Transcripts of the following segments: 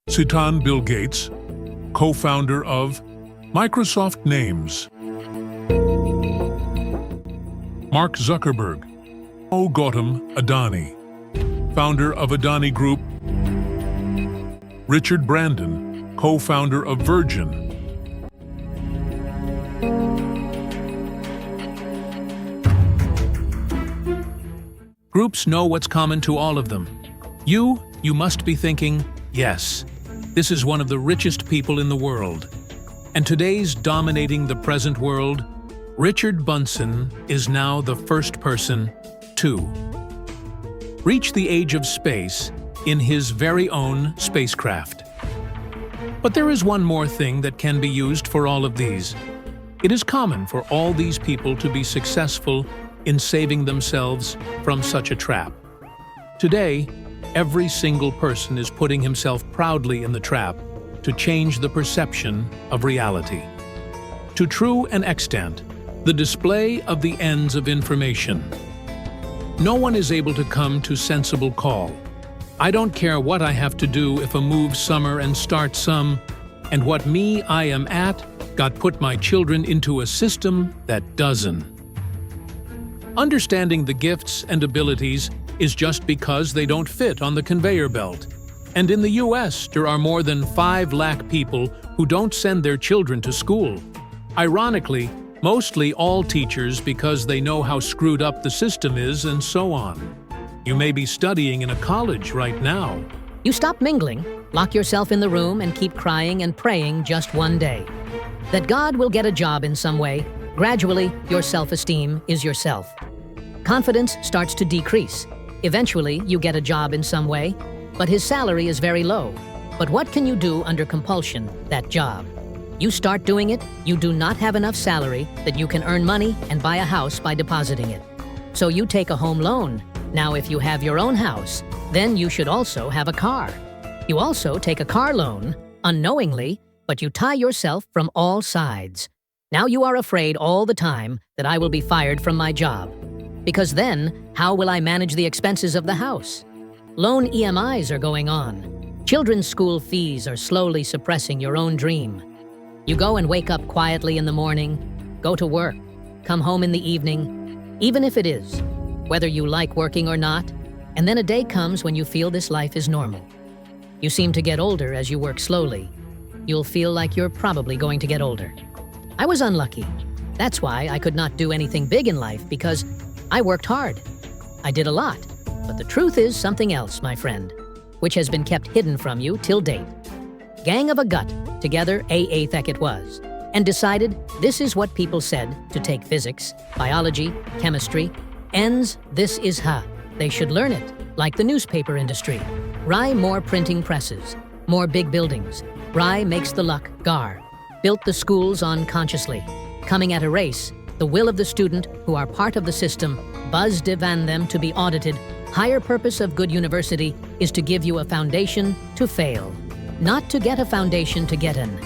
Sitan Bill Gates, co-founder of Microsoft Names. Mark Zuckerberg, Gautam Adani, founder of Adani Group. Richard Branson, co-founder of Virgin. Groups know what's common to all of them. You must be thinking, yes, this is one of the richest people in the world. And today's dominating the present world, Richard Branson is now the first person to reach the age of space in his very own spacecraft. But there is one more thing that can be used for all of these. It is common for all these people to be successful in saving themselves from such a trap. Today, every single person is putting himself proudly in the trap to change the perception of reality. To true an extent, the display of the ends of information. No one is able to come to sensible call. I don't care what I have to do if a move summer and start some, and what me I am at, got put my children into a system that doesn't. Understanding the gifts and abilities is just because they don't fit on the conveyor belt. And in the US, there are more than 5 lakh people who don't send their children to school. Ironically, mostly all teachers because they know how screwed up the system is and so on. You may be studying in a college right now. You stop mingling, lock yourself in the room and keep crying and praying just one day. That God will get a job in some way. Gradually, your self-esteem is yourself. Confidence starts to decrease. Eventually, you get a job in some way, but his salary is very low. But what can you do under compulsion, that job? You start doing it, you do not have enough salary that you can earn money and buy a house by depositing it. So you take a home loan. Now, if you have your own house, then you should also have a car. You also take a car loan, unknowingly, but you tie yourself from all sides. Now you are afraid all the time that I will be fired from my job. Because then, how will I manage the expenses of the house? Loan EMIs are going on. Children's school fees are slowly suppressing your own dream. You go and wake up quietly in the morning, go to work, come home in the evening, even if it is, whether you like working or not, and then a day comes when you feel this life is normal. You seem to get older as you work slowly. You'll feel like you're probably going to get older. I was unlucky. That's why I could not do anything big in life, because I worked hard. I did a lot. But the truth is something else, my friend, which has been kept hidden from you till date. Gang of a gut, together a thek it was, and decided this is what people said to take physics, biology, chemistry, ends this is ha. They should learn it, like the newspaper industry. Rye more printing presses, more big buildings. Rye makes the luck gar. Built the schools unconsciously. Coming at a race, the will of the student who are part of the system, buzz divan them to be audited. Higher purpose of good university is to give you a foundation to fail, not to get a foundation to get in.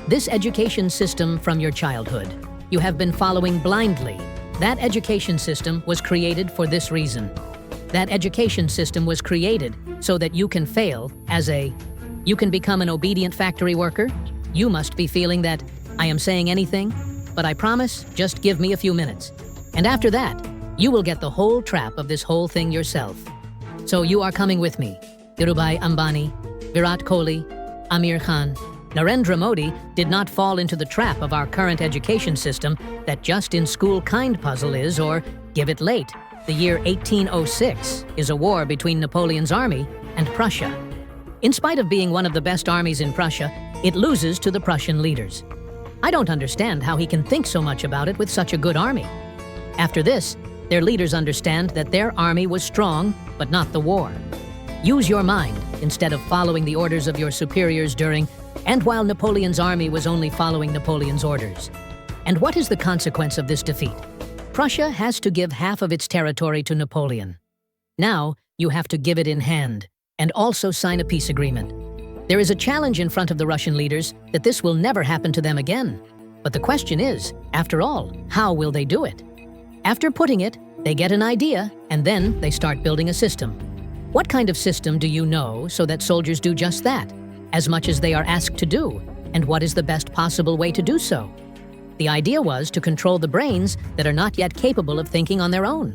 This education system from your childhood, you have been following blindly. That education system was created for this reason. That education system was created so that you can fail you can become an obedient factory worker. You must be feeling that I am saying anything, but I promise, just give me a few minutes. And after that, you will get the whole trap of this whole thing yourself. So you are coming with me. Dhirubhai Ambani, Virat Kohli, Amir Khan, Narendra Modi did not fall into the trap of our current education system that just in school kind puzzle is, or give it late. The year 1806 is a war between Napoleon's army and Prussia. In spite of being one of the best armies in Prussia, it loses to the Prussian leaders. I don't understand how he can think so much about it with such a good army. After this, their leaders understand that their army was strong, but not the war. Use your mind instead of following the orders of your superiors during and while Napoleon's army was only following Napoleon's orders. And what is the consequence of this defeat? Prussia has to give half of its territory to Napoleon. Now, you have to give it in hand, and also sign a peace agreement. There is a challenge in front of the Russian leaders that this will never happen to them again. But the question is, after all, how will they do it? After putting it, they get an idea, and then they start building a system. What kind of system do you know so that soldiers do just that? as much as they are asked to do, and what is the best possible way to do so. The idea was to control the brains that are not yet capable of thinking on their own.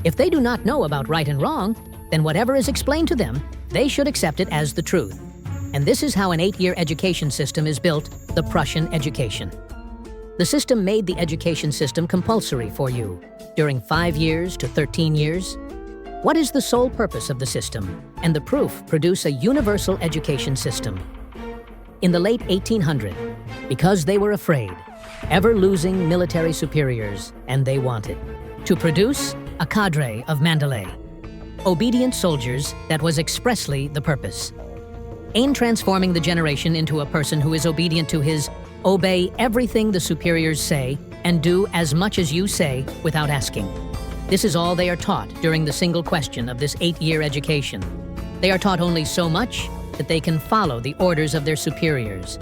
If they do not know about right and wrong, then whatever is explained to them, they should accept it as the truth. And this is how an 8-year education system is built, the Prussian education. The system made the education system compulsory for you during 5 years to 13 years. What is the sole purpose of the system? And the proof produce a universal education system. In the late 1800s, because they were afraid, ever losing military superiors, and they wanted to produce a cadre of Mandalay, obedient soldiers, that was expressly the purpose. In transforming the generation into a person who is obedient to his obey everything the superiors say and do as much as you say without asking. This is all they are taught during the single question of this 8-year education. They are taught only so much that they can follow the orders of their superiors.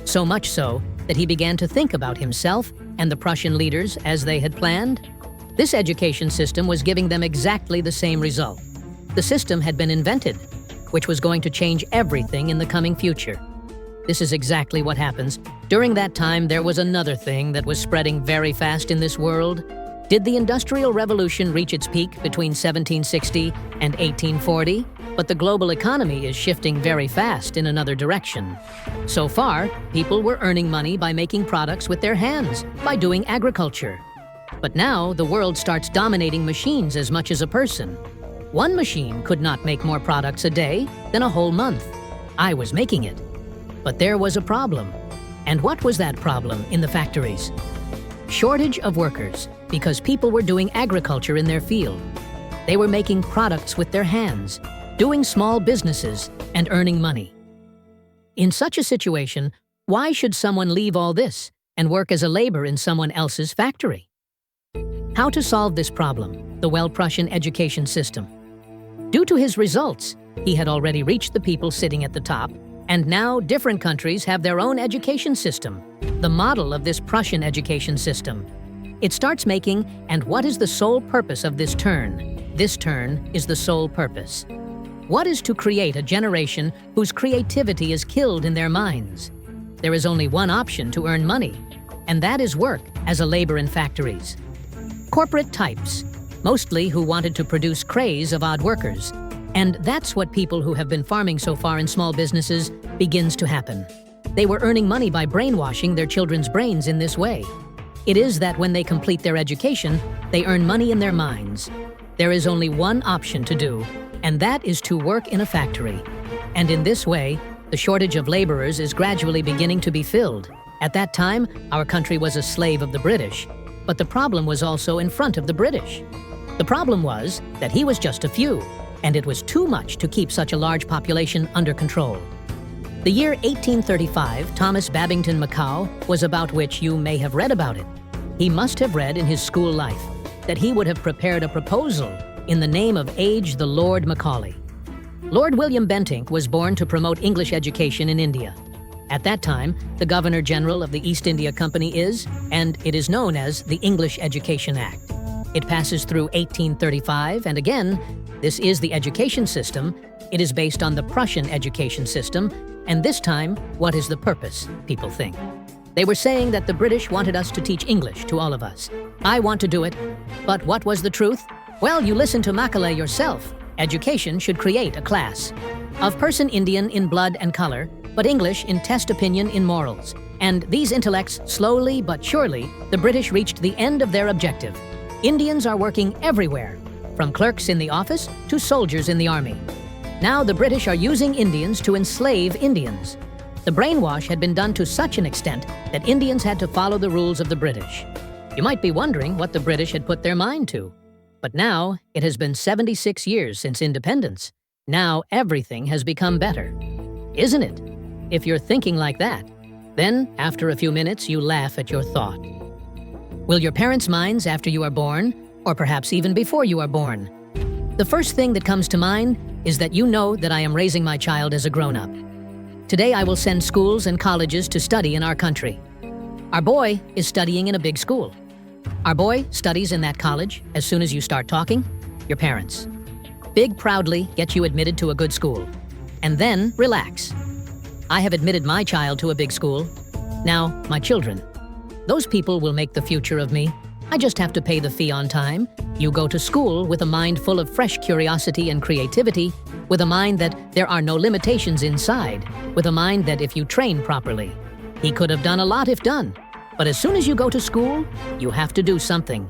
So much so that he began to think about himself and the Prussian leaders as they had planned. This education system was giving them exactly the same result. The system had been invented, which was going to change everything in the coming future. This is exactly what happens. During that time, there was another thing that was spreading very fast in this world. Did the Industrial Revolution reach its peak between 1760 and 1840? But the global economy is shifting very fast in another direction. So far, people were earning money by making products with their hands, by doing agriculture. But now, the world starts dominating machines as much as a person. One machine could not make more products a day than a whole month. I was making it. But there was a problem. And what was that problem in the factories? Shortage of workers, because people were doing agriculture in their field. They were making products with their hands, doing small businesses, and earning money. In such a situation, why should someone leave all this and work as a labor in someone else's factory? How to solve this problem? The Prussian education system. Due to his results, he had already reached the people sitting at the top, and now different countries have their own education system, the model of this Prussian education system. It starts making, and what is the sole purpose of this turn? This turn is the sole purpose. What is to create a generation whose creativity is killed in their minds? There is only one option to earn money, and that is work as a labor in factories. Corporate types, mostly who wanted to produce craze of odd workers. And that's what people who have been farming so far in small businesses begins to happen. They were earning money by brainwashing their children's brains in this way. It is that when they complete their education, they earn money in their minds. There is only one option to do, and that is to work in a factory. And in this way, the shortage of laborers is gradually beginning to be filled. At that time, our country was a slave of the British, but the problem was also in front of the British. The problem was that he was just a few, and it was too much to keep such a large population under control. The year 1835, Thomas Babington Macaw was about which you may have read about it. He must have read in his school life that he would have prepared a proposal in the name of age the Lord Macaulay. Lord William Bentinck was born to promote English education in India. At that time, the Governor-General of the East India Company is, and it is known as the English Education Act. It passes through 1835, and again, this is the education system. It is based on the Prussian education system, and this time, what is the purpose, people think? They were saying that the British wanted us to teach English to all of us. I want to do it, but what was the truth? Well, you listen to Macaulay yourself. Education should create a class of person Indian in blood and color, but English in test opinion in morals. And these intellects, slowly but surely, the British reached the end of their objective. Indians are working everywhere, from clerks in the office to soldiers in the army. Now the British are using Indians to enslave Indians. The brainwash had been done to such an extent that Indians had to follow the rules of the British. You might be wondering what the British had put their mind to. But now, it has been 76 years since independence. Now everything has become better. Isn't it? If you're thinking like that, then after a few minutes you laugh at your thought. Will your parents' minds after you are born, or perhaps even before you are born? The first thing that comes to mind is that you know that I am raising my child as a grown-up. Today I will send schools and colleges to study in our country. Our boy is studying in a big school. Our boy studies in that college as soon as you start talking, your parents. Big proudly get you admitted to a good school. And then relax. I have admitted my child to a big school. Now, my children. Those people will make the future of me. I just have to pay the fee on time. You go to school with a mind full of fresh curiosity and creativity, with a mind that there are no limitations inside, with a mind that if you train properly, he could have done a lot if done. But as soon as you go to school, you have to do something.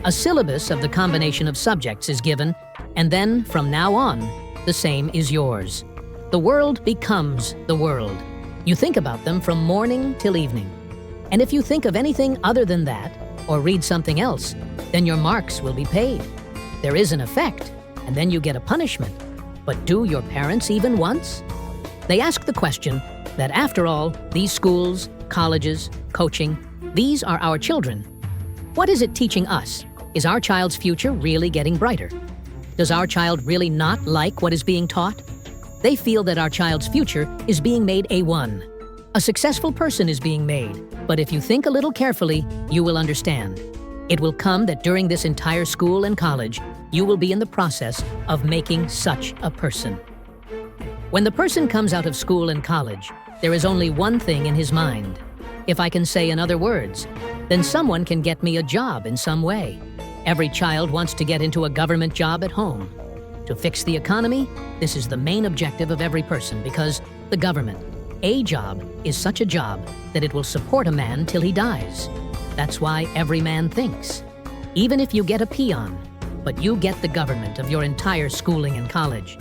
A syllabus of the combination of subjects is given, and then, from now on, the same is yours. The world becomes the world. You think about them from morning till evening. And if you think of anything other than that, or read something else, then your marks will be paid. There is an effect, and then you get a punishment. But do your parents even once? They ask the question that after all, these schools, colleges, coaching, these are our children. What is it teaching us? Is our child's future really getting brighter? Does our child really not like what is being taught? They feel that our child's future is being made A1. A successful person is being made, but if you think a little carefully, you will understand. It will come that during this entire school and college, you will be in the process of making such a person. When the person comes out of school and college, there is only one thing in his mind. If I can say in other words, then someone can get me a job in some way. Every child wants to get into a government job at home. To fix the economy, this is the main objective of every person because the government, a job is such a job that it will support a man till he dies. That's why every man thinks. Even if you get a peon, but you get the government of your entire schooling and college.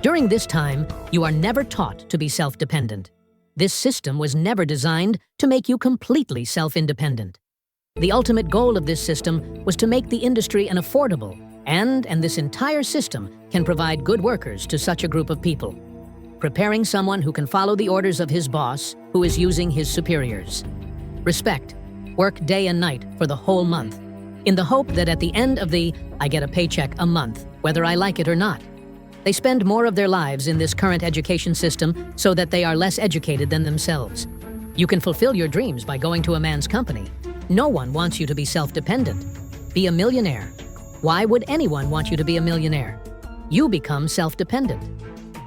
During this time, you are never taught to be self-dependent. This system was never designed to make you completely self-independent. The ultimate goal of this system was to make the industry an affordable, and this entire system can provide good workers to such a group of people. Preparing someone who can follow the orders of his boss, who is using his superiors. Respect. Work day and night for the whole month, in the hope that at the end of I get a paycheck a month, whether I like it or not. They spend more of their lives in this current education system so that they are less educated than themselves. You can fulfill your dreams by going to a man's company. No one wants you to be self-dependent. Be a millionaire. Why would anyone want you to be a millionaire? You become self-dependent.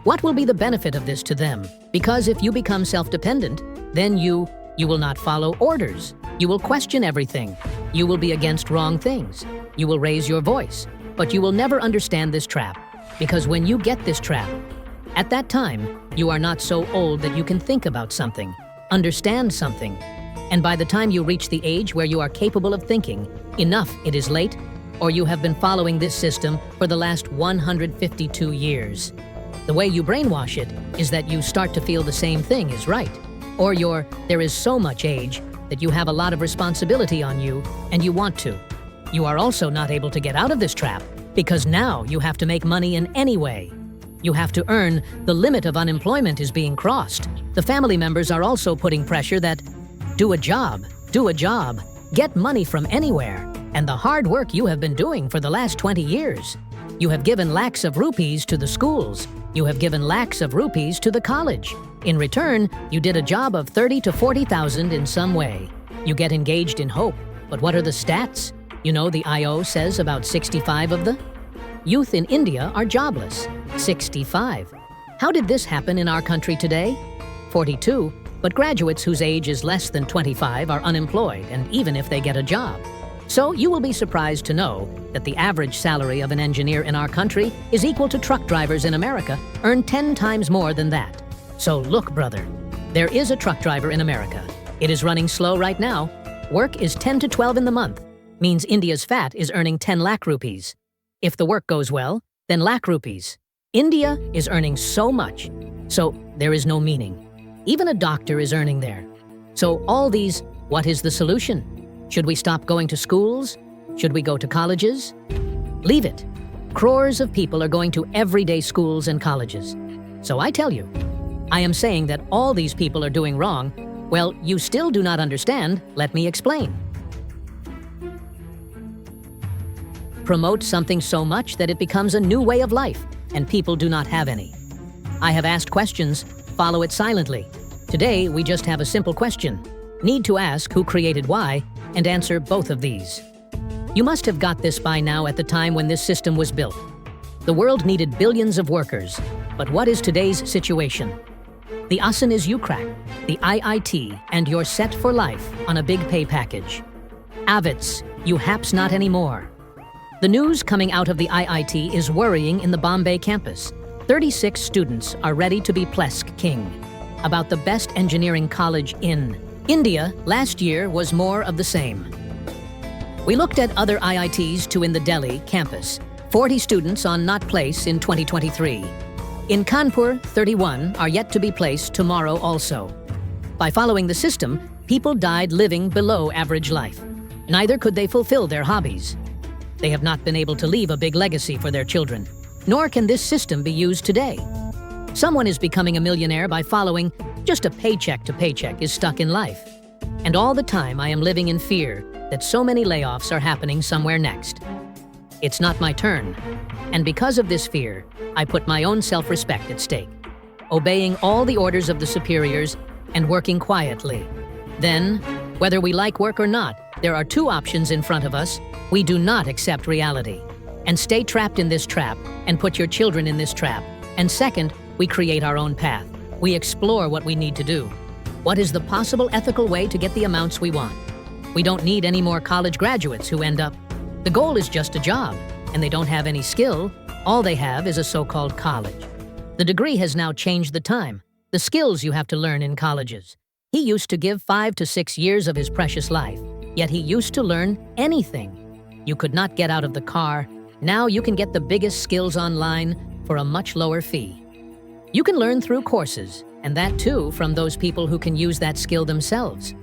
What will be the benefit of this to them? Because if you become self-dependent, then you will not follow orders. You will question everything. You will be against wrong things. You will raise your voice. But you will never understand this trap. Because when you get this trap, at that time, you are not so old that you can think about something, understand something. And by the time you reach the age where you are capable of thinking, enough, it is late, or you have been following this system for the last 152 years. The way you brainwash it is that you start to feel the same thing is right. Or there is so much age that you have a lot of responsibility on you and you want to. You are also not able to get out of this trap because now you have to make money in any way. You have to earn. The limit of unemployment is being crossed. The family members are also putting pressure that do a job, get money from anywhere. And the hard work you have been doing for the last 20 years. You have given lakhs of rupees to the schools. You have given lakhs of rupees to the college. In return, you did a job of 30 to 40,000 in some way. You get engaged in hope. But what are the stats? You know, the IO says about 65 of the youth in India are jobless. 65. How did this happen in our country today? 42. But graduates whose age is less than 25 are unemployed, and even if they get a job. So you will be surprised to know that the average salary of an engineer in our country is equal to truck drivers in America earn 10 times more than that. So look, brother, there is a truck driver in America. It is running slow right now. Work is 10 to 12 in the month, means India's fat is earning 10 lakh rupees. If the work goes well, then lakh rupees. India is earning so much, so there is no meaning. Even a doctor is earning there. So all these, what is the solution? Should we stop going to schools? Should we go to colleges? Leave it. Crores of people are going to everyday schools and colleges. So I tell you, I am saying that all these people are doing wrong. Well, you still do not understand. Let me explain. Promote something so much that it becomes a new way of life, and people do not have any. I have asked questions. Follow it silently. Today, we just have a simple question. Need to ask who created why, and answer both of these. You must have got this by now at the time when this system was built. The world needed billions of workers, but what is today's situation? The ASEAN is you crack, the IIT, and you're set for life on a big pay package. AVITS, you haps not anymore. The news coming out of the IIT is worrying in the Bombay campus. 36 students are ready to be Plesk King, about the best engineering college in India. Last year was more of the same. We looked at other IITs too in the Delhi campus. 40 students on not place in 2023. In Kanpur, 31 are yet to be placed tomorrow also. By following the system, people died living below average life. Neither could they fulfill their hobbies. They have not been able to leave a big legacy for their children, nor can this system be used today. Someone is becoming a millionaire by following just a paycheck to paycheck is stuck in life. And all the time I am living in fear that so many layoffs are happening somewhere next. It's not my turn. And because of this fear, I put my own self-respect at stake, obeying all the orders of the superiors and working quietly. Then, whether we like work or not, there are two options in front of us. We do not accept reality and stay trapped in this trap and put your children in this trap. And second, we create our own path. We explore what we need to do. What is the possible ethical way to get the amounts we want? We don't need any more college graduates who end up. The goal is just a job, and they don't have any skill. All they have is a so-called college. The degree has now changed the time, the skills you have to learn in colleges. He used to give 5 to 6 years of his precious life, yet he used to learn anything. You could not get out of the car. Now you can get the biggest skills online for a much lower fee. You can learn through courses, and that too from those people who can use that skill themselves.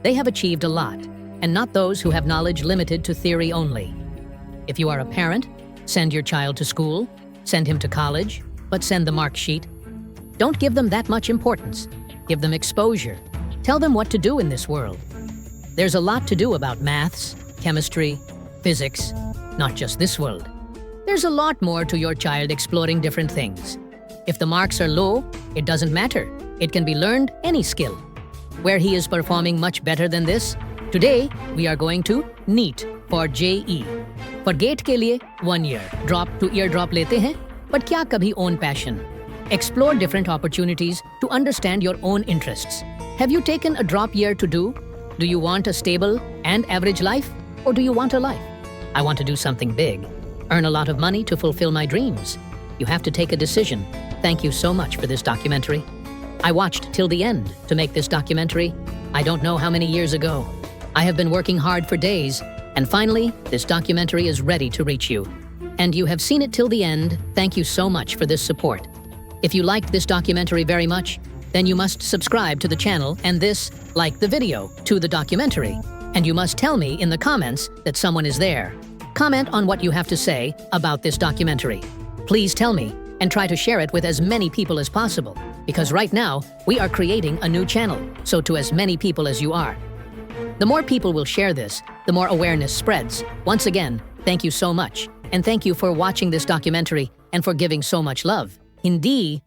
They have achieved a lot, and not those who have knowledge limited to theory only. If you are a parent, send your child to school, send him to college, but send the mark sheet. Don't give them that much importance. Give them exposure. Tell them what to do in this world. There's a lot to do about maths, chemistry, physics, not just this world. There's a lot more to your child exploring different things. If the marks are low, it doesn't matter. It can be learned, any skill. Where he is performing much better than this, today we are going to NEET for JE. For GATE के लिए 1 year, drop to eardrop लेते हैं, but क्या कभी own passion? Explore different opportunities to understand your own interests. Have you taken a drop year to do? Do you want a stable and average life, or do you want a life? I want to do something big, earn a lot of money to fulfill my dreams. You have to take a decision. Thank you so much for this documentary. I watched till the end to make this documentary. I don't know how many years ago. I have been working hard for days, and finally, this documentary is ready to reach you. And you have seen it till the end. Thank you so much for this support. If you liked this documentary very much, then you must subscribe to the channel and like the video to the documentary. And you must tell me in the comments that someone is there. Comment on what you have to say about this documentary. Please tell me and try to share it with as many people as possible, because right now we are creating a new channel, so to as many people as you are. The more people will share this, the more awareness spreads. Once again, thank you so much, and thank you for watching this documentary and for giving so much love. Hindi